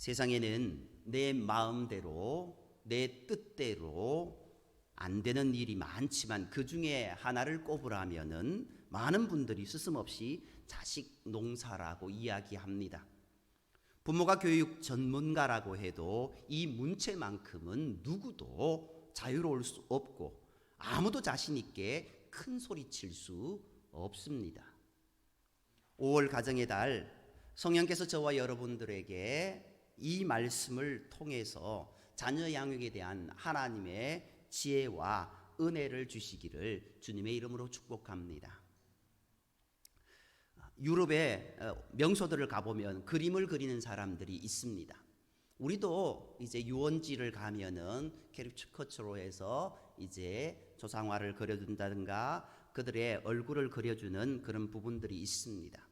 세상에는 내 마음대로, 내 뜻대로 안 되는 일이 많지만 그 중에 하나를 꼽으라면은 많은 분들이 스스럼없이 자식 농사라고 이야기합니다. 부모가 교육 전문가라고 해도 이 문체만큼은 누구도 자유로울 수 없고 아무도 자신 있게 큰 소리 칠 수 없습니다. 5월 가정의 달, 성령께서 저와 여러분들에게 이 말씀을 통해서 자녀 양육에 대한 하나님의 지혜와 은혜를 주시기를 주님의 이름으로 축복합니다. 유럽의 명소들을 가보면 그림을 그리는 사람들이 있습니다. 우리도 이제 유원지를 가면은 캐릭처로 해서 이제 조상화를 그려준다든가 그들의 얼굴을 그려주는 그런 부분들이 있습니다.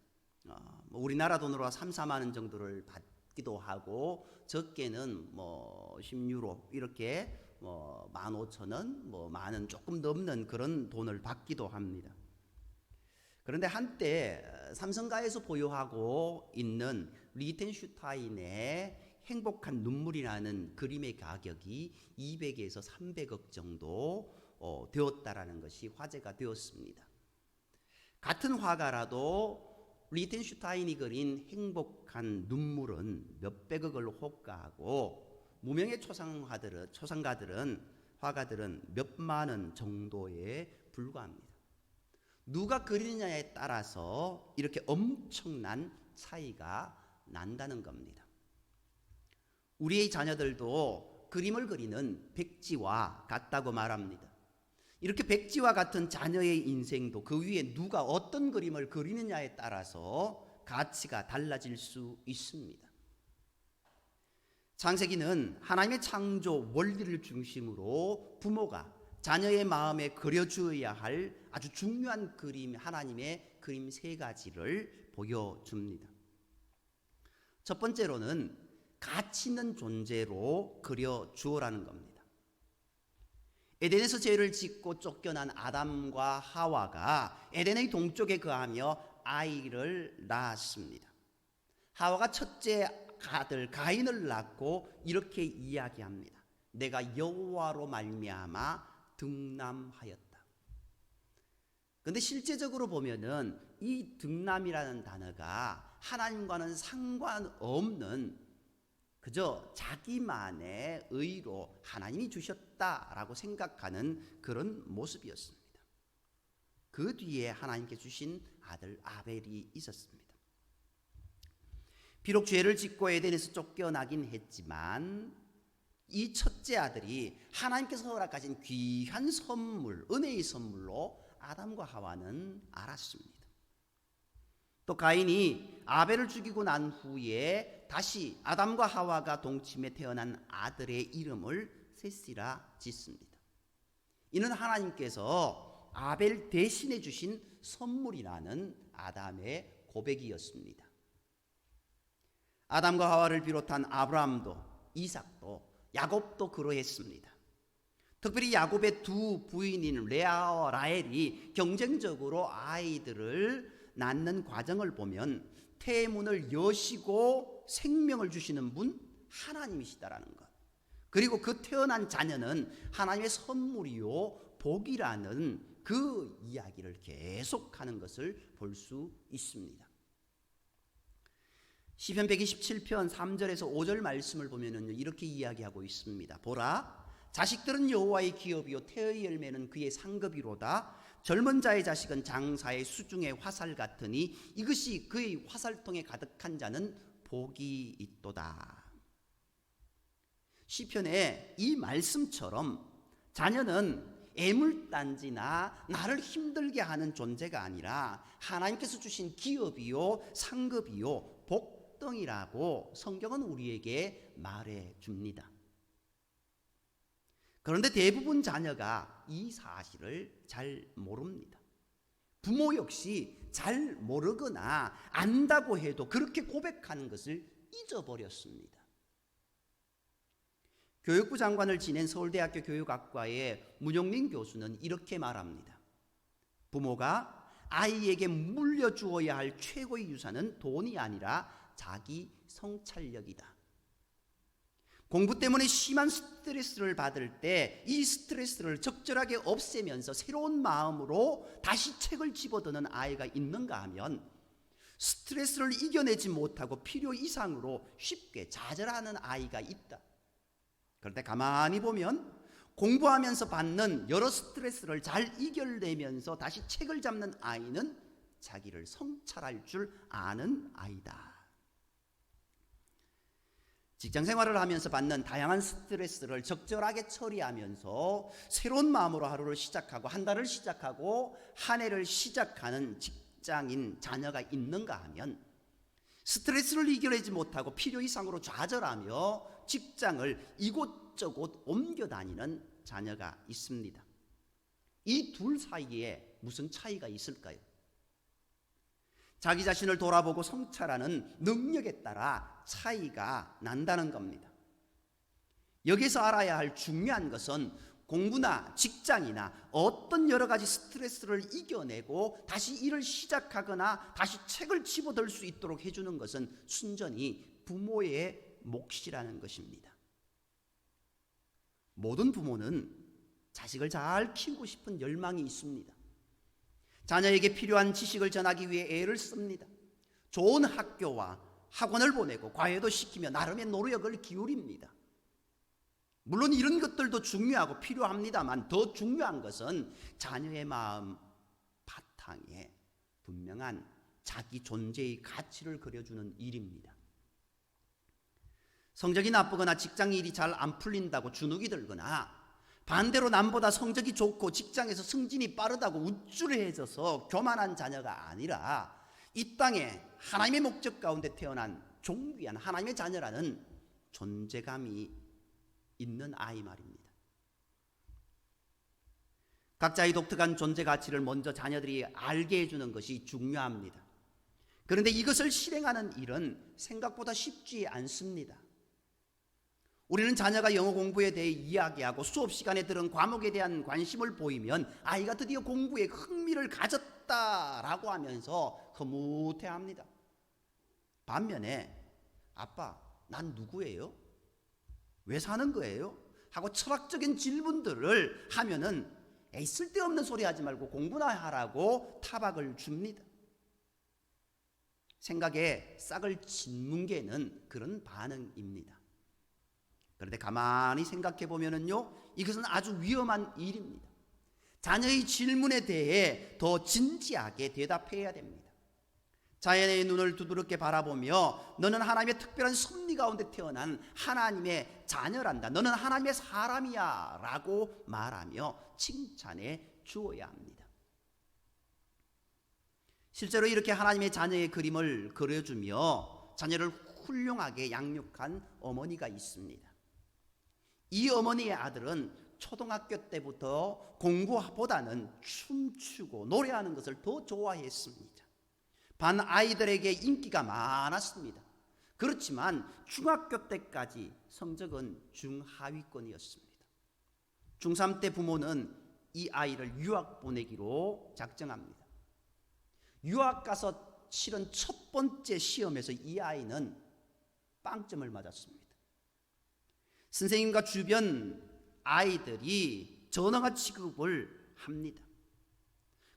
우리나라 돈으로 3, 4만 원 정도를 받기도 하고 적게는 10유로 이렇게 15,000원, 만 원 조금 넘는 그런 돈을 받기도 합니다. 그런데 한때 삼성가에서 보유하고 있는 리텐슈타인의 행복한 눈물이라는 그림의 가격이 200에서 300억 정도 되었다라는 것이 화제가 되었습니다. 같은 화가라도 리텐슈타인이 그린 행복한 눈물은 몇백억을 호가하고 무명의 화가들은 몇만 원 정도에 불과합니다. 누가 그리느냐에 따라서 이렇게 엄청난 차이가 난다는 겁니다. 우리의 자녀들도 그림을 그리는 백지와 같다고 말합니다. 이렇게 백지와 같은 자녀의 인생도 그 위에 누가 어떤 그림을 그리느냐에 따라서 가치가 달라질 수 있습니다. 창세기는 하나님의 창조 원리를 중심으로 부모가 자녀의 마음에 그려주어야 할 아주 중요한 그림, 하나님의 그림 3가지를 보여줍니다. 첫 번째로는 가치 있는 존재로 그려주어라는 겁니다. 에덴에서 죄를 짓고 쫓겨난 아담과 하와가 에덴의 동쪽에 거하며 아이를 낳았습니다. 하와가 첫째 아들 가인을 낳고 이렇게 이야기합니다. 내가 여호와로 말미암아 등남하였다. 그런데 실제적으로 보면은 이 등남이라는 단어가 하나님과는 상관없는 그저 자기만의 의로 하나님이 주셨다라고 생각하는 그런 모습이었습니다. 그 뒤에 하나님께 주신 아들 아벨이 있었습니다. 비록 죄를 짓고 에덴에서 쫓겨나긴 했지만 이 첫째 아들이 하나님께서 허락하신 귀한 선물, 은혜의 선물로 아담과 하와는 알았습니다. 또 가인이 아벨을 죽이고 난 후에 다시 아담과 하와가 동침에 태어난 아들의 이름을 셋이라 짓습니다. 이는 하나님께서 아벨 대신해 주신 선물이라는 아담의 고백이었습니다. 아담과 하와를 비롯한 아브라함도 이삭도 야곱도 그러했습니다. 특별히 야곱의 두 부인인 레아와 라헬이 경쟁적으로 아이들을 낳는 과정을 보면 태문을 여시고 생명을 주시는 분 하나님이시다라는 것, 그리고 그 태어난 자녀는 하나님의 선물이요 복이라는 그 이야기를 계속하는 것을 볼 수 있습니다. 시편 127편 3절에서 5절 말씀을 보면은 이렇게 이야기하고 있습니다. 보라, 자식들은 여호와의 기업이요 태의 열매는 그의 상급이로다. 젊은 자의 자식은 장사의 수중의 화살 같으니 이것이 그의 화살통에 가득한 자는 복이 있도다. 시편의 이 말씀처럼 자녀는 애물단지나 나를 힘들게 하는 존재가 아니라 하나님께서 주신 기업이요 상급이요 복덩이라고 성경은 우리에게 말해 줍니다. 그런데 대부분 자녀가 이 사실을 잘 모릅니다. 부모 역시 잘 모르거나 안다고 해도 그렇게 고백하는 것을 잊어버렸습니다. 교육부 장관을 지낸 서울대학교 교육학과의 문용민 교수는 이렇게 말합니다. 부모가 아이에게 물려주어야 할 최고의 유산은 돈이 아니라 자기 성찰력이다. 공부 때문에 심한 스트레스를 받을 때 이 스트레스를 적절하게 없애면서 새로운 마음으로 다시 책을 집어드는 아이가 있는가 하면 스트레스를 이겨내지 못하고 필요 이상으로 쉽게 좌절하는 아이가 있다. 그런데 가만히 보면 공부하면서 받는 여러 스트레스를 잘 이겨내면서 다시 책을 잡는 아이는 자기를 성찰할 줄 아는 아이다. 직장 생활을 하면서 받는 다양한 스트레스를 적절하게 처리하면서 새로운 마음으로 하루를 시작하고 한 달을 시작하고 한 해를 시작하는 직장인 자녀가 있는가 하면 스트레스를 이겨내지 못하고 필요 이상으로 좌절하며 직장을 이곳저곳 옮겨 다니는 자녀가 있습니다. 이 둘 사이에 무슨 차이가 있을까요? 자기 자신을 돌아보고 성찰하는 능력에 따라 차이가 난다는 겁니다. 여기서 알아야 할 중요한 것은 공부나 직장이나 어떤 여러 가지 스트레스를 이겨내고 다시 일을 시작하거나 다시 책을 집어들 수 있도록 해주는 것은 순전히 부모의 몫이라는 것입니다. 모든 부모는 자식을 잘 키우고 싶은 열망이 있습니다. 자녀에게 필요한 지식을 전하기 위해 애를 씁니다. 좋은 학교와 학원을 보내고 과외도 시키며 나름의 노력을 기울입니다. 물론 이런 것들도 중요하고 필요합니다만 더 중요한 것은 자녀의 마음 바탕에 분명한 자기 존재의 가치를 그려주는 일입니다. 성적이 나쁘거나 직장 일이 잘 안 풀린다고 주눅이 들거나 반대로 남보다 성적이 좋고 직장에서 승진이 빠르다고 우쭐해져서 교만한 자녀가 아니라 이 땅에 하나님의 목적 가운데 태어난 존귀한 하나님의 자녀라는 존재감이 있는 아이 말입니다. 각자의 독특한 존재 가치를 먼저 자녀들이 알게 해주는 것이 중요합니다. 그런데 이것을 실행하는 일은 생각보다 쉽지 않습니다. 우리는 자녀가 영어 공부에 대해 이야기하고 수업 시간에 들은 과목에 대한 관심을 보이면 아이가 드디어 공부에 흥미를 가졌다라고 하면서 흐뭇해합니다. 반면에 아빠, 난 누구예요? 왜 사는 거예요? 하고 철학적인 질문들을 하면은 에이, 쓸데없는 소리 하지 말고 공부나 하라고 타박을 줍니다. 생각에 싹을 짓는 게는 그런 반응입니다. 그런데 가만히 생각해 보면은요, 이것은 아주 위험한 일입니다. 자녀의 질문에 대해 더 진지하게 대답해야 됩니다. 자연의 눈을 두드럽게 바라보며 너는 하나님의 특별한 섭리 가운데 태어난 하나님의 자녀란다. 너는 하나님의 사람이야 라고 말하며 칭찬해 주어야 합니다. 실제로 이렇게 하나님의 자녀의 그림을 그려주며 자녀를 훌륭하게 양육한 어머니가 있습니다. 이 어머니의 아들은 초등학교 때부터 공부보다는 춤추고 노래하는 것을 더 좋아했습니다. 반 아이들에게 인기가 많았습니다. 그렇지만 중학교 때까지 성적은 중하위권이었습니다. 중3 때 부모는 이 아이를 유학 보내기로 작정합니다. 유학 가서 치른 첫 번째 시험에서 이 아이는 빵점을 맞았습니다. 선생님과 주변 아이들이 전형화 취급을 합니다.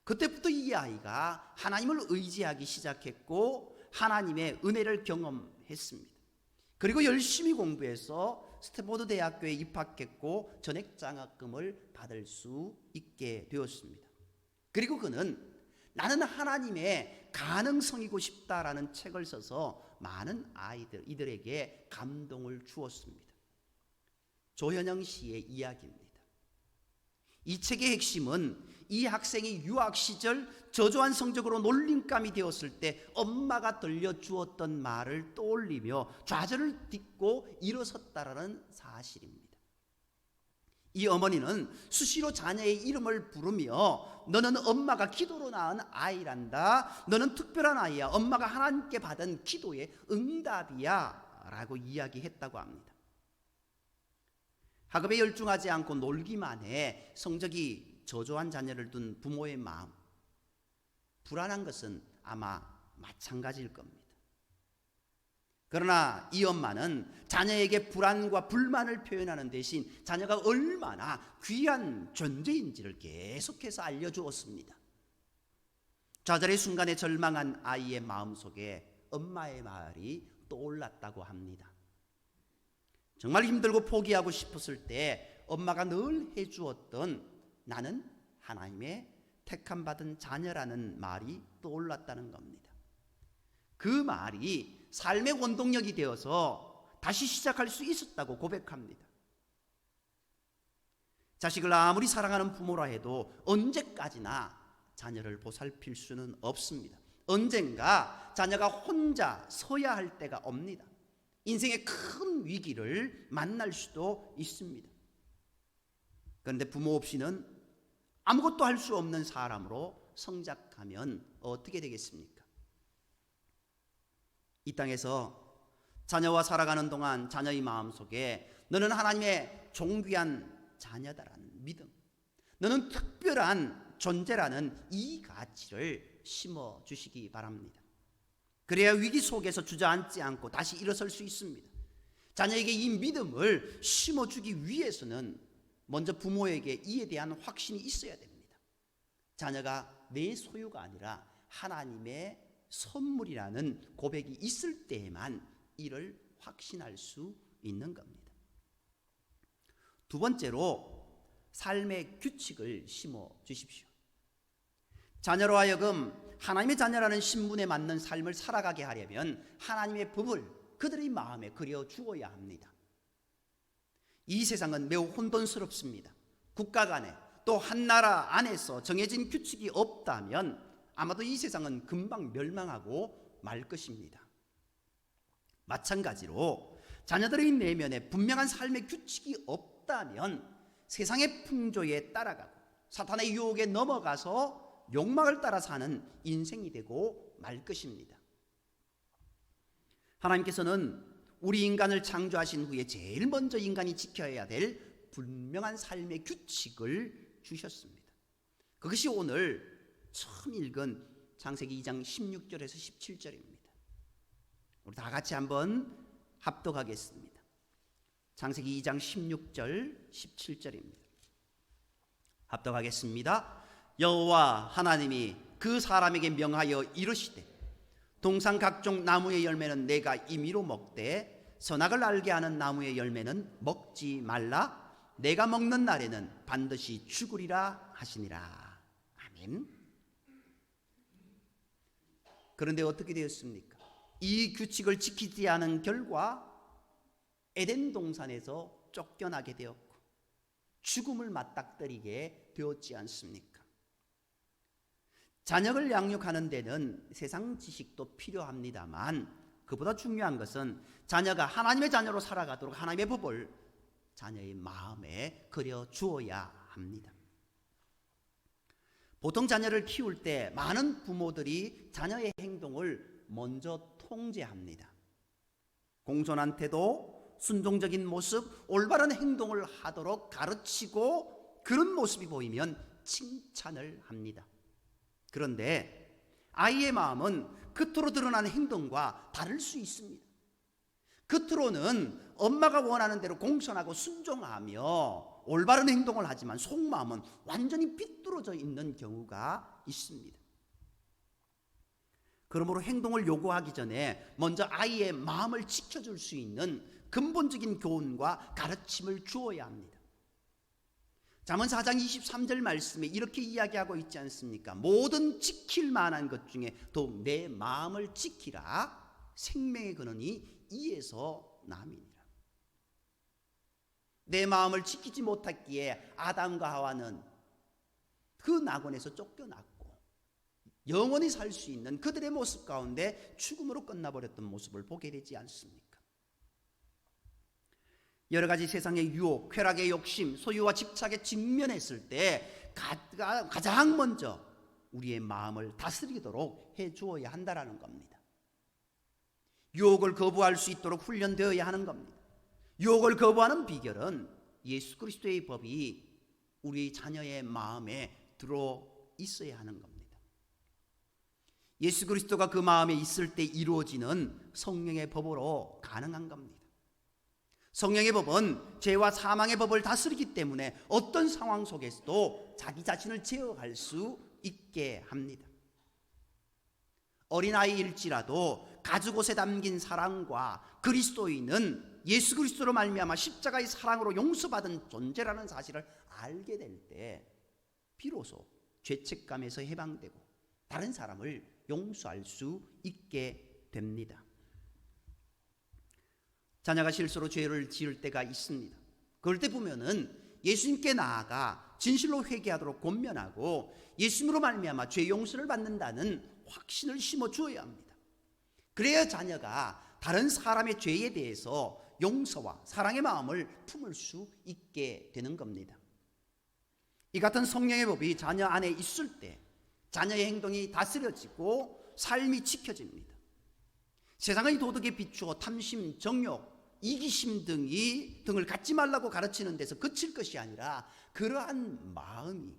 그때부터 이 아이가 하나님을 의지하기 시작했고 하나님의 은혜를 경험했습니다. 그리고 열심히 공부해서 스탠포드 대학교에 입학했고 전액 장학금을 받을 수 있게 되었습니다. 그리고 그는 나는 하나님의 가능성이고 싶다라는 책을 써서 많은 이들에게 감동을 주었습니다. 조현영 씨의 이야기입니다. 이 책의 핵심은 이 학생이 유학 시절 저조한 성적으로 놀림감이 되었을 때 엄마가 들려주었던 말을 떠올리며 좌절을 딛고 일어섰다라는 사실입니다. 이 어머니는 수시로 자녀의 이름을 부르며 너는 엄마가 기도로 낳은 아이란다. 너는 특별한 아이야. 엄마가 하나님께 받은 기도의 응답이야 라고 이야기했다고 합니다. 학업에 열중하지 않고 놀기만 해 성적이 저조한 자녀를 둔 부모의 마음, 불안한 것은 아마 마찬가지일 겁니다. 그러나 이 엄마는 자녀에게 불안과 불만을 표현하는 대신 자녀가 얼마나 귀한 존재인지를 계속해서 알려주었습니다. 좌절의 순간에 절망한 아이의 마음속에 엄마의 말이 떠올랐다고 합니다. 정말 힘들고 포기하고 싶었을 때 엄마가 늘 해주었던 나는 하나님의 택함받은 자녀라는 말이 떠올랐다는 겁니다. 그 말이 삶의 원동력이 되어서 다시 시작할 수 있었다고 고백합니다. 자식을 아무리 사랑하는 부모라 해도 언제까지나 자녀를 보살필 수는 없습니다. 언젠가 자녀가 혼자 서야 할 때가 옵니다. 인생의 큰 위기를 만날 수도 있습니다. 그런데 부모 없이는 아무것도 할 수 없는 사람으로 성장하면 어떻게 되겠습니까? 이 땅에서 자녀와 살아가는 동안 자녀의 마음속에 너는 하나님의 존귀한 자녀다라는 믿음, 너는 특별한 존재라는 이 가치를 심어주시기 바랍니다. 그래야 위기 속에서 주저앉지 않고 다시 일어설 수 있습니다. 자녀에게 이 믿음을 심어주기 위해서는 먼저 부모에게 이에 대한 확신이 있어야 됩니다. 자녀가 내 소유가 아니라 하나님의 선물이라는 고백이 있을 때에만 이를 확신할 수 있는 겁니다. 두 번째로 삶의 규칙을 심어주십시오. 자녀로 하여금 하나님의 자녀라는 신분에 맞는 삶을 살아가게 하려면 하나님의 법을 그들의 마음에 그려주어야 합니다. 이 세상은 매우 혼돈스럽습니다. 국가 간에 또 한 나라 안에서 정해진 규칙이 없다면 아마도 이 세상은 금방 멸망하고 말 것입니다. 마찬가지로 자녀들의 내면에 분명한 삶의 규칙이 없다면 세상의 풍조에 따라가고 사탄의 유혹에 넘어가서 욕망을 따라 사는 인생이 되고 말 것입니다. 하나님께서는 우리 인간을 창조하신 후에 제일 먼저 인간이 지켜야 될 분명한 삶의 규칙을 주셨습니다. 그것이 오늘 처음 읽은 창세기 2장 16절에서 17절입니다. 우리 다 같이 한번 합독하겠습니다. 창세기 2장 16절 17절입니다. 합독하겠습니다. 여호와 하나님이 그 사람에게 명하여 이르시되 동산 각종 나무의 열매는 내가 임의로 먹되 선악을 알게 하는 나무의 열매는 먹지 말라. 내가 먹는 날에는 반드시 죽으리라 하시니라. 아멘. 그런데 어떻게 되었습니까? 이 규칙을 지키지 않은 결과 에덴 동산에서 쫓겨나게 되었고 죽음을 맞닥뜨리게 되었지 않습니까? 자녀를 양육하는 데는 세상 지식도 필요합니다만 그보다 중요한 것은 자녀가 하나님의 자녀로 살아가도록 하나님의 법을 자녀의 마음에 그려 주어야 합니다. 보통 자녀를 키울 때 많은 부모들이 자녀의 행동을 먼저 통제합니다. 공손한 태도, 순종적인 모습, 올바른 행동을 하도록 가르치고 그런 모습이 보이면 칭찬을 합니다. 그런데 아이의 마음은 겉으로 드러나는 행동과 다를 수 있습니다. 겉으로는 엄마가 원하는 대로 공손하고 순종하며 올바른 행동을 하지만 속마음은 완전히 비뚤어져 있는 경우가 있습니다. 그러므로 행동을 요구하기 전에 먼저 아이의 마음을 지켜줄 수 있는 근본적인 교훈과 가르침을 주어야 합니다. 잠언 4장 23절 말씀에 이렇게 이야기하고 있지 않습니까? 모든 지킬 만한 것 중에 더욱 내 마음을 지키라. 생명의 근원이 이에서 남이니라. 내 마음을 지키지 못했기에 아담과 하와는 그 낙원에서 쫓겨났고 영원히 살 수 있는 그들의 모습 가운데 죽음으로 끝나버렸던 모습을 보게 되지 않습니까? 여러 가지 세상의 유혹, 쾌락의 욕심, 소유와 집착에 직면했을 때 가장 먼저 우리의 마음을 다스리도록 해주어야 한다는 겁니다. 유혹을 거부할 수 있도록 훈련되어야 하는 겁니다. 유혹을 거부하는 비결은 예수 그리스도의 법이 우리 자녀의 마음에 들어 있어야 하는 겁니다. 예수 그리스도가 그 마음에 있을 때 이루어지는 성령의 법으로 가능한 겁니다. 성령의 법은 죄와 사망의 법을 다스리기 때문에 어떤 상황 속에서도 자기 자신을 제어할 수 있게 합니다. 어린아이일지라도 가죽옷에 담긴 사랑과 그리스도인은 예수 그리스도로 말미암아 십자가의 사랑으로 용서받은 존재라는 사실을 알게 될 때 비로소 죄책감에서 해방되고 다른 사람을 용서할 수 있게 됩니다. 자녀가 실수로 죄를 지을 때가 있습니다. 그럴 때 보면은 예수님께 나아가 진실로 회개하도록 권면하고 예수님으로 말미암아 죄 용서를 받는다는 확신을 심어 주어야 합니다. 그래야 자녀가 다른 사람의 죄에 대해서 용서와 사랑의 마음을 품을 수 있게 되는 겁니다. 이 같은 성령의 법이 자녀 안에 있을 때 자녀의 행동이 다스려지고 삶이 지켜집니다. 세상의 도덕에 비추어 탐심, 정욕, 이기심 등을 갖지 말라고 가르치는 데서 그칠 것이 아니라 그러한 마음이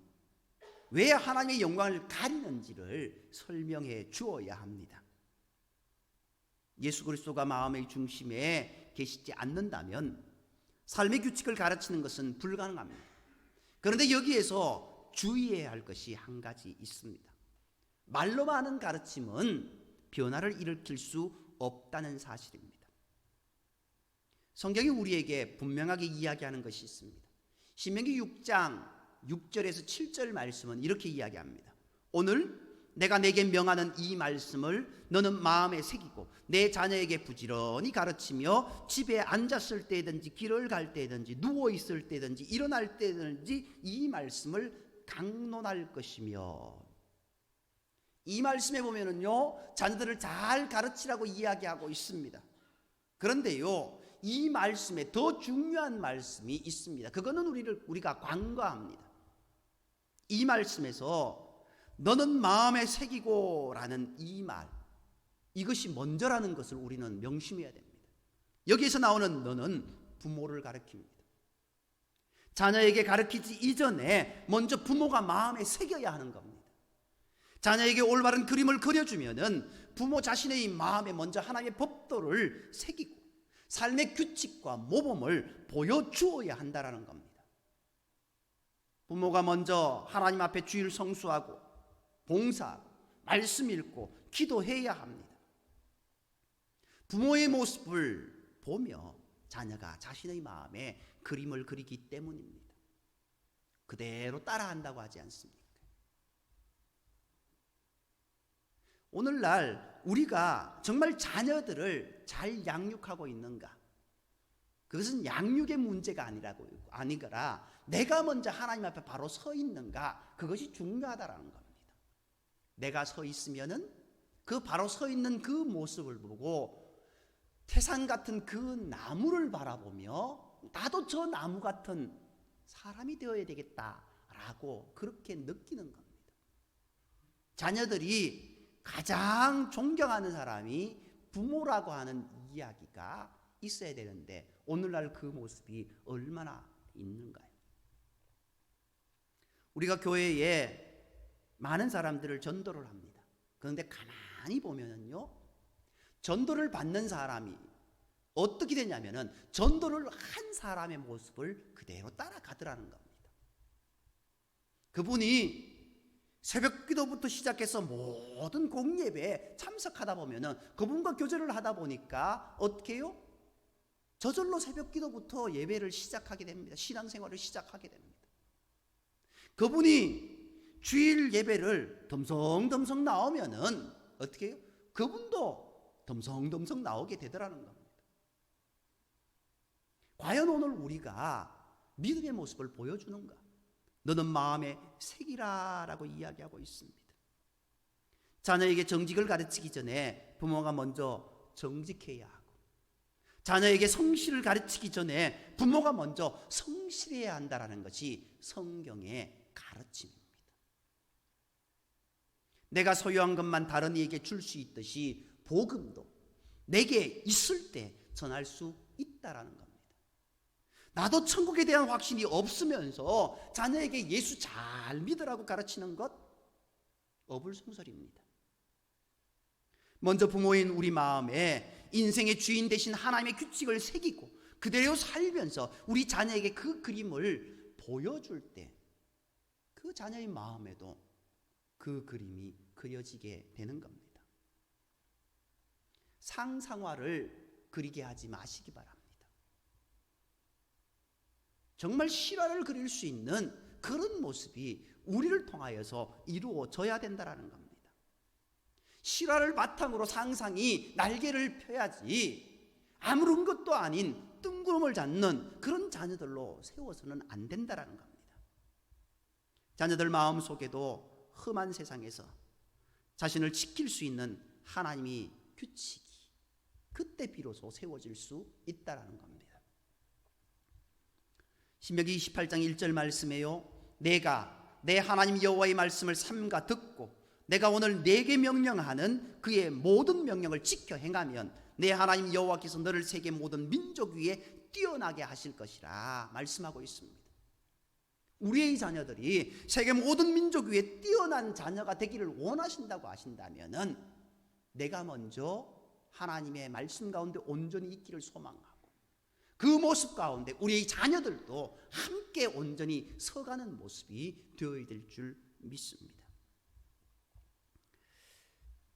왜 하나님의 영광을 가리는지를 설명해 주어야 합니다. 예수 그리스도가 마음의 중심에 계시지 않는다면 삶의 규칙을 가르치는 것은 불가능합니다. 그런데 여기에서 주의해야 할 것이 한 가지 있습니다. 말로만 하는 가르침은 변화를 일으킬 수 없다는 사실입니다. 성경이 우리에게 분명하게 이야기하는 것이 있습니다. 신명기 6장 6절에서 7절 말씀은 이렇게 이야기합니다. 오늘 내가 내게 명하는 이 말씀을 너는 마음에 새기고 내 자녀에게 부지런히 가르치며 집에 앉았을 때든지 길을 갈 때든지 누워 있을 때든지 일어날 때든지 이 말씀을 강론할 것이며, 이 말씀에 보면은요 자녀들을 잘 가르치라고 이야기하고 있습니다. 그런데요 이 말씀에 더 중요한 말씀이 있습니다. 그거는 우리가 간과합니다. 이 말씀에서 너는 마음에 새기고 라는 이 말, 이것이 먼저라는 것을 우리는 명심해야 됩니다. 여기에서 나오는 너는 부모를 가르칩니다. 자녀에게 가르치지 이전에 먼저 부모가 마음에 새겨야 하는 겁니다. 자녀에게 올바른 그림을 그려주면은 부모 자신의 마음에 먼저 하나님의 법도를 새기고 삶의 규칙과 모범을 보여주어야 한다는 겁니다. 부모가 먼저 하나님 앞에 주일 성수하고 봉사하고 말씀 읽고 기도해야 합니다. 부모의 모습을 보며 자녀가 자신의 마음에 그림을 그리기 때문입니다. 그대로 따라한다고 하지 않습니까? 오늘날 우리가 정말 자녀들을 잘 양육하고 있는가? 그것은 양육의 문제가 아니라 내가 먼저 하나님 앞에 바로 서 있는가? 그것이 중요하다라는 겁니다. 내가 서 있으면은 그 바로 서 있는 그 모습을 보고 태산 같은 그 나무를 바라보며 나도 저 나무 같은 사람이 되어야 되겠다라고 그렇게 느끼는 겁니다. 자녀들이 가장 존경하는 사람이 부모라고 하는 이야기가 있어야 되는데 오늘날 그 모습이 얼마나 있는가요? 우리가 교회에 많은 사람들을 전도를 합니다. 그런데 가만히 보면은요 전도를 받는 사람이 어떻게 되냐면은 전도를 한 사람의 모습을 그대로 따라가더라는 겁니다. 그분이 새벽 기도부터 시작해서 모든 공예배에 참석하다 보면은 그분과 교제를 하다 보니까 어떻게 해요? 저절로 새벽 기도부터 예배를 시작하게 됩니다. 신앙생활을 시작하게 됩니다. 그분이 주일 예배를 덤성덤성 나오면은 어떻게 해요? 그분도 덤성덤성 나오게 되더라는 겁니다. 과연 오늘 우리가 믿음의 모습을 보여주는가? 너는 마음에 새기라라고 이야기하고 있습니다. 자녀에게 정직을 가르치기 전에 부모가 먼저 정직해야 하고, 자녀에게 성실을 가르치기 전에 부모가 먼저 성실해야 한다는 것이 성경의 가르침입니다. 내가 소유한 것만 다른 이에게 줄 수 있듯이 복음도 내게 있을 때 전할 수 있다라는 겁니다. 나도 천국에 대한 확신이 없으면서 자녀에게 예수 잘 믿으라고 가르치는 것 어불성설입니다. 먼저 부모인 우리 마음에 인생의 주인 되신 하나님의 규칙을 새기고 그대로 살면서 우리 자녀에게 그 그림을 보여줄 때 그 자녀의 마음에도 그 그림이 그려지게 되는 겁니다. 상상화를 그리게 하지 마시기 바랍니다. 정말 실화를 그릴 수 있는 그런 모습이 우리를 통하여서 이루어져야 된다는 겁니다. 실화를 바탕으로 상상이 날개를 펴야지 아무런 것도 아닌 뜬구름을 잡는 그런 자녀들로 세워서는 안 된다는 겁니다. 자녀들 마음속에도 험한 세상에서 자신을 지킬 수 있는 하나님의 규칙이 그때 비로소 세워질 수 있다는 겁니다. 신명기 28장 1절 말씀에요, 내가 내 하나님 여호와의 말씀을 삼가 듣고 내가 오늘 내게 명령하는 그의 모든 명령을 지켜 행하면 내 하나님 여호와께서 너를 세계 모든 민족 위에 뛰어나게 하실 것이라 말씀하고 있습니다. 우리의 자녀들이 세계 모든 민족 위에 뛰어난 자녀가 되기를 원하신다고 하신다면은 내가 먼저 하나님의 말씀 가운데 온전히 있기를 소망하고 그 모습 가운데 우리의 자녀들도 함께 온전히 서가는 모습이 되어야 될 줄 믿습니다.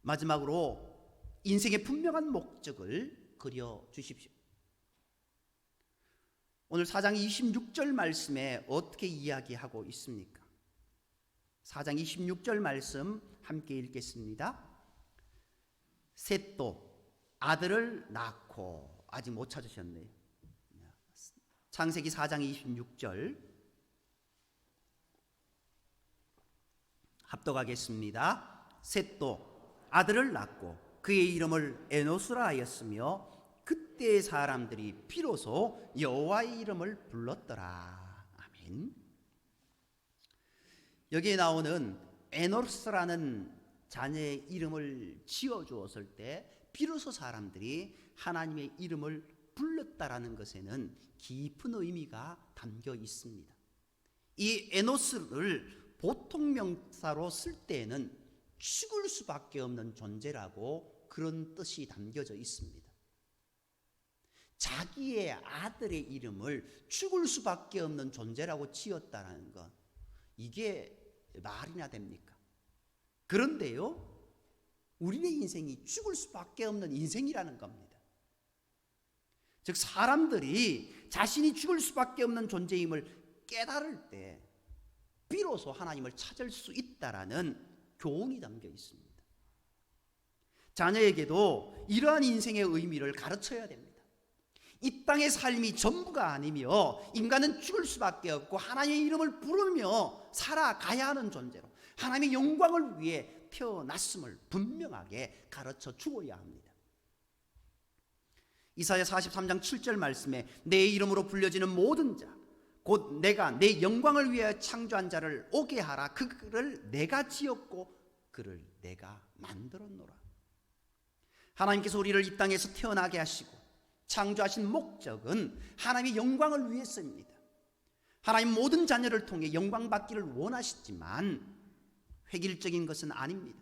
마지막으로 인생의 분명한 목적을 그려주십시오. 오늘 4장 26절 말씀에 어떻게 이야기하고 있습니까? 4장 26절 말씀 함께 읽겠습니다. 셋도 아들을 낳고, 아직 못 찾으셨네요. 창세기 4장 26절 합독하겠습니다. 셋도 아들을 낳고 그의 이름을 에노스라 하였으며 그때의 사람들이 비로소 여호와의 이름을 불렀더라. 아멘. 여기에 나오는 에노스라는 자녀의 이름을 지어주었을 때 비로소 사람들이 하나님의 이름을 불렀다라는 것에는 깊은 의미가 담겨 있습니다. 이 에노스를 보통 명사로 쓸 때에는 죽을 수밖에 없는 존재라고 그런 뜻이 담겨져 있습니다. 자기의 아들의 이름을 죽을 수밖에 없는 존재라고 지었다는 것, 이게 말이나 됩니까? 그런데요, 우리의 인생이 죽을 수밖에 없는 인생이라는 겁니다. 즉 사람들이 자신이 죽을 수밖에 없는 존재임을 깨달을 때 비로소 하나님을 찾을 수 있다라는 교훈이 담겨 있습니다. 자녀에게도 이러한 인생의 의미를 가르쳐야 됩니다. 이 땅의 삶이 전부가 아니며 인간은 죽을 수밖에 없고 하나님의 이름을 부르며 살아가야 하는 존재로 하나님의 영광을 위해 태어났음을 분명하게 가르쳐 주어야 합니다. 이사야 43장 7절 말씀에 내 이름으로 불려지는 모든 자 곧 내가 내 영광을 위해 창조한 자를 오게 하라. 그를 내가 지었고 그를 내가 만들었노라. 하나님께서 우리를 이 땅에서 태어나게 하시고 창조하신 목적은 하나님의 영광을 위해서입니다. 하나님 모든 자녀를 통해 영광 받기를 원하시지만 획일적인 것은 아닙니다.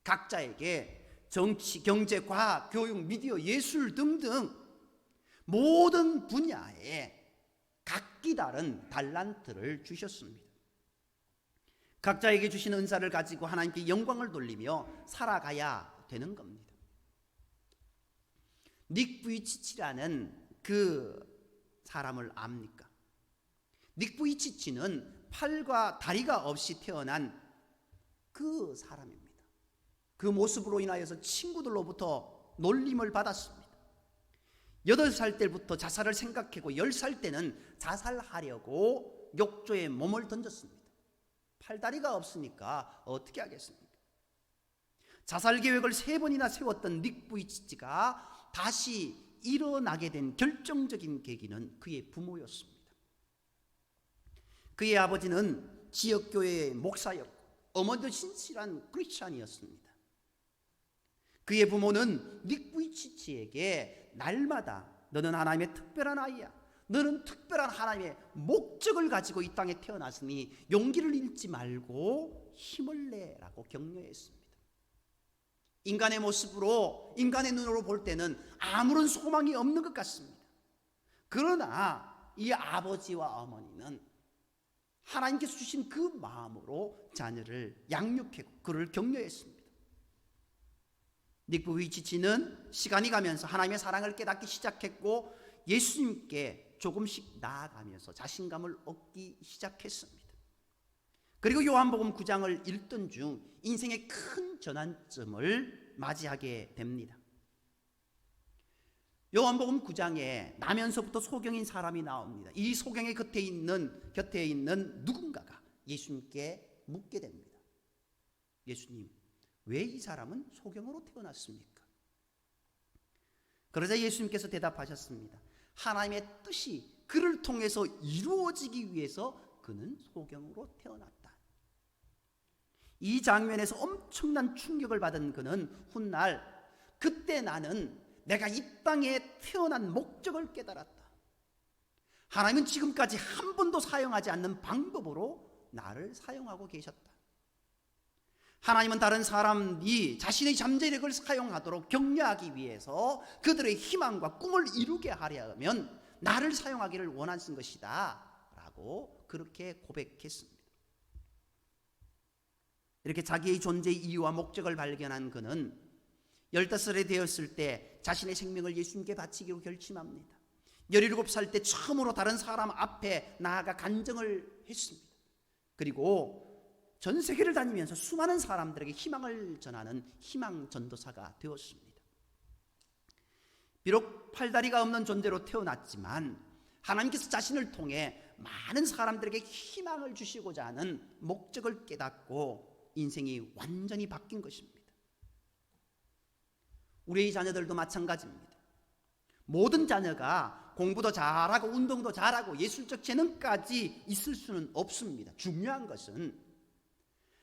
각자에게 정치, 경제, 과학, 교육, 미디어, 예술 등등 모든 분야에 각기 다른 달란트를 주셨습니다. 각자에게 주신 은사를 가지고 하나님께 영광을 돌리며 살아가야 되는 겁니다. 닉 부이치치라는 그 사람을 압니까? 닉 부이치치는 팔과 다리가 없이 태어난 그 사람입니다. 그 모습으로 인하여서 친구들로부터 놀림을 받았습니다. 8살 때부터 자살을 생각하고 10살 때는 자살하려고 욕조에 몸을 던졌습니다. 팔다리가 없으니까 어떻게 하겠습니까? 자살 계획을 3번이나 세웠던 닉 부이치치가 다시 일어나게 된 결정적인 계기는 그의 부모였습니다. 그의 아버지는 지역교회의 목사였고 어머니도 신실한 크리스찬이었습니다. 그의 부모는 닉 부이치치에게 날마다 너는 하나님의 특별한 아이야, 너는 특별한 하나님의 목적을 가지고 이 땅에 태어났으니 용기를 잃지 말고 힘을 내라고 격려했습니다. 인간의 모습으로, 인간의 눈으로 볼 때는 아무런 소망이 없는 것 같습니다. 그러나 이 아버지와 어머니는 하나님께서 주신 그 마음으로 자녀를 양육했고 그를 격려했습니다. 닉 부이치치는 시간이 가면서 하나님의 사랑을 깨닫기 시작했고 예수님께 조금씩 나아가면서 자신감을 얻기 시작했습니다. 그리고 요한복음 9장을 읽던 중 인생의 큰 전환점을 맞이하게 됩니다. 요한복음 9장에 나면서부터 소경인 사람이 나옵니다. 이 소경의 곁에 있는 누군가가 예수님께 묻게 됩니다. 예수님, 왜 이 사람은 소경으로 태어났습니까? 그러자 예수님께서 대답하셨습니다. 하나님의 뜻이 그를 통해서 이루어지기 위해서 그는 소경으로 태어났다. 이 장면에서 엄청난 충격을 받은 그는 훗날, 그때 나는 내가 이 땅에 태어난 목적을 깨달았다. 하나님은 지금까지 한 번도 사용하지 않는 방법으로 나를 사용하고 계셨다. 하나님은 다른 사람이 자신의 잠재력을 사용하도록 격려하기 위해서 그들의 희망과 꿈을 이루게 하려면 나를 사용하기를 원하신 것이다 라고 그렇게 고백했습니다. 이렇게 자기의 존재의 이유와 목적을 발견한 그는 15살이 되었을 때 자신의 생명을 예수님께 바치기로 결심합니다. 17살 때 처음으로 다른 사람 앞에 나아가 간증을 했습니다. 그리고 전 세계를 다니면서 수많은 사람들에게 희망을 전하는 희망 전도사가 되었습니다. 비록 팔다리가 없는 존재로 태어났지만 하나님께서 자신을 통해 많은 사람들에게 희망을 주시고자 하는 목적을 깨닫고 인생이 완전히 바뀐 것입니다. 우리의 자녀들도 마찬가지입니다. 모든 자녀가 공부도 잘하고 운동도 잘하고 예술적 재능까지 있을 수는 없습니다. 중요한 것은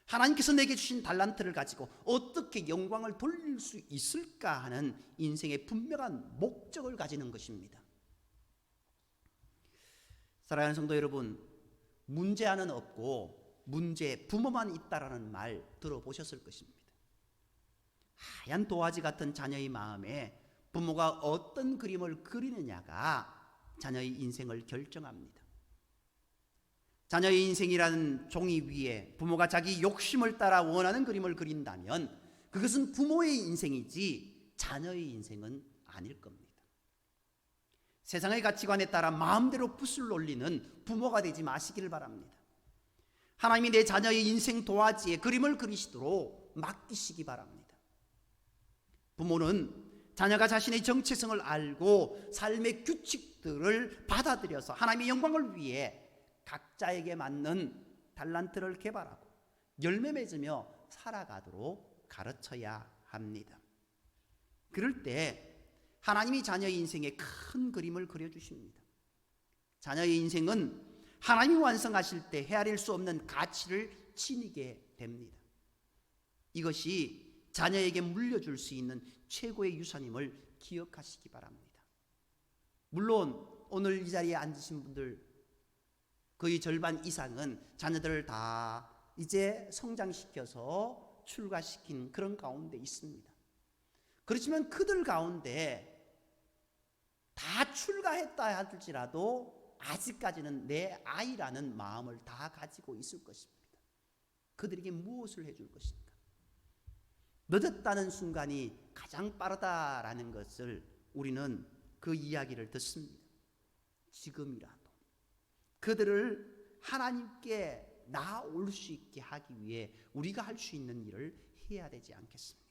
하나님께서 내게 주신 달란트를 가지고 어떻게 영광을 돌릴 수 있을까 하는 인생의 분명한 목적을 가지는 것입니다. 사랑하는 성도 여러분, 문제아는 없고 문제 부모만 있다라는 말 들어보셨을 것입니다. 하얀 도화지 같은 자녀의 마음에 부모가 어떤 그림을 그리느냐가 자녀의 인생을 결정합니다. 자녀의 인생이라는 종이 위에 부모가 자기 욕심을 따라 원하는 그림을 그린다면 그것은 부모의 인생이지 자녀의 인생은 아닐 겁니다. 세상의 가치관에 따라 마음대로 붓을 올리는 부모가 되지 마시기를 바랍니다. 하나님이 내 자녀의 인생 도화지에 그림을 그리시도록 맡기시기 바랍니다. 부모는 자녀가 자신의 정체성을 알고 삶의 규칙들을 받아들여서 하나님의 영광을 위해 각자에게 맞는 달란트를 개발하고 열매 맺으며 살아가도록 가르쳐야 합니다. 그럴 때 하나님이 자녀의 인생에 큰 그림을 그려주십니다. 자녀의 인생은 하나님이 완성하실 때 헤아릴 수 없는 가치를 지니게 됩니다. 이것이 자녀에게 물려줄 수 있는 최고의 유산임을 기억하시기 바랍니다. 물론 오늘 이 자리에 앉으신 분들 거의 절반 이상은 자녀들을 다 이제 성장시켜서 출가시킨 그런 가운데 있습니다. 그렇지만 그들 가운데 다 출가했다 할지라도 아직까지는 내 아이라는 마음을 다 가지고 있을 것입니다. 그들에게 무엇을 해줄 것인가? 늦었다는 순간이 가장 빠르다라는 것을 우리는 그 이야기를 듣습니다. 지금이라도 그들을 하나님께 나아올 수 있게 하기 위해 우리가 할 수 있는 일을 해야 되지 않겠습니까?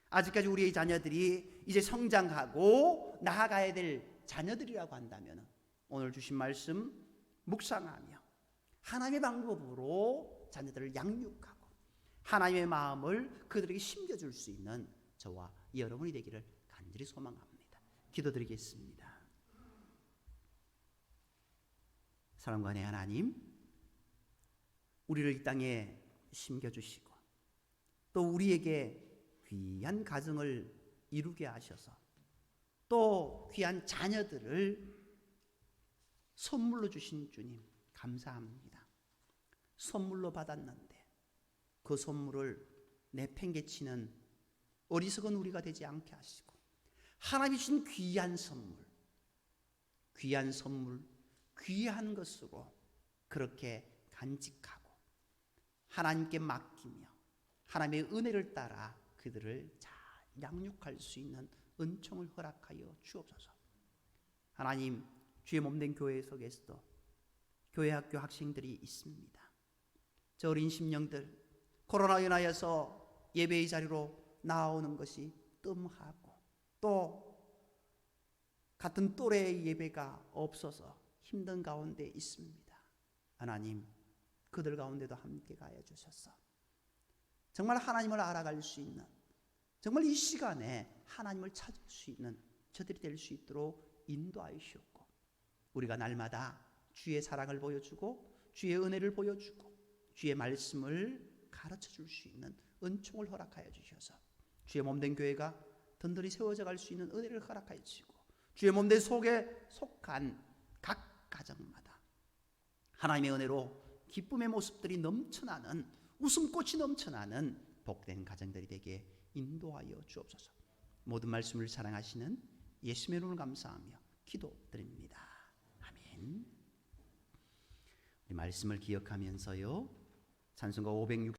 아직까지 우리의 자녀들이 이제 성장하고 나아가야 될 자녀들이라고 한다면 오늘 주신 말씀 묵상하며 하나님의 방법으로 자녀들을 양육하고 하나님의 마음을 그들에게 심겨줄 수 있는 저와 여러분이 되기를 간절히 소망합니다. 기도드리겠습니다. 사랑과의 하나님, 우리를 이 땅에 심겨주시고 또 우리에게 귀한 가정을 이루게 하셔서 또 귀한 자녀들을 선물로 주신 주님 감사합니다. 선물로 받았는데 그 선물을 내팽개치는 어리석은 우리가 되지 않게 하시고 하나님이 주신 귀한 선물, 귀한 것으로 그렇게 간직하고 하나님께 맡기며 하나님의 은혜를 따라 그들을 잘 양육할 수 있는 은총을 허락하여 주옵소서. 하나님, 주의 몸된 교회 속에서도 교회 학교 학생들이 있습니다. 저 어린 심령들 코로나로 인하여서 예배의 자리로 나오는 것이 뜸하고 또 같은 또래의 예배가 없어서 힘든 가운데 있습니다. 하나님, 그들 가운데도 함께 가여 주셔서 정말 하나님을 알아갈 수 있는, 정말 이 시간에 하나님을 찾을 수 있는 저들이 될 수 있도록 인도하시옵고 우리가 날마다 주의 사랑을 보여주고 주의 은혜를 보여주고 주의 말씀을 가르쳐 줄 수 있는 은총을 허락하여 주셔서 주의 몸된 교회가 든든히 세워져 갈 수 있는 은혜를 허락하여 주시고 주의 몸된 속에 속한 각 가정마다 하나님의 은혜로 기쁨의 모습들이 넘쳐나는, 웃음꽃이 넘쳐나는 복된 가정들이 되게 인도하여 주옵소서. 모든 말씀을 사랑하시는 예수님의 이름을 감사하며 기도드립니다. 아멘. 우리 말씀을 기억하면서요, 찬송가 506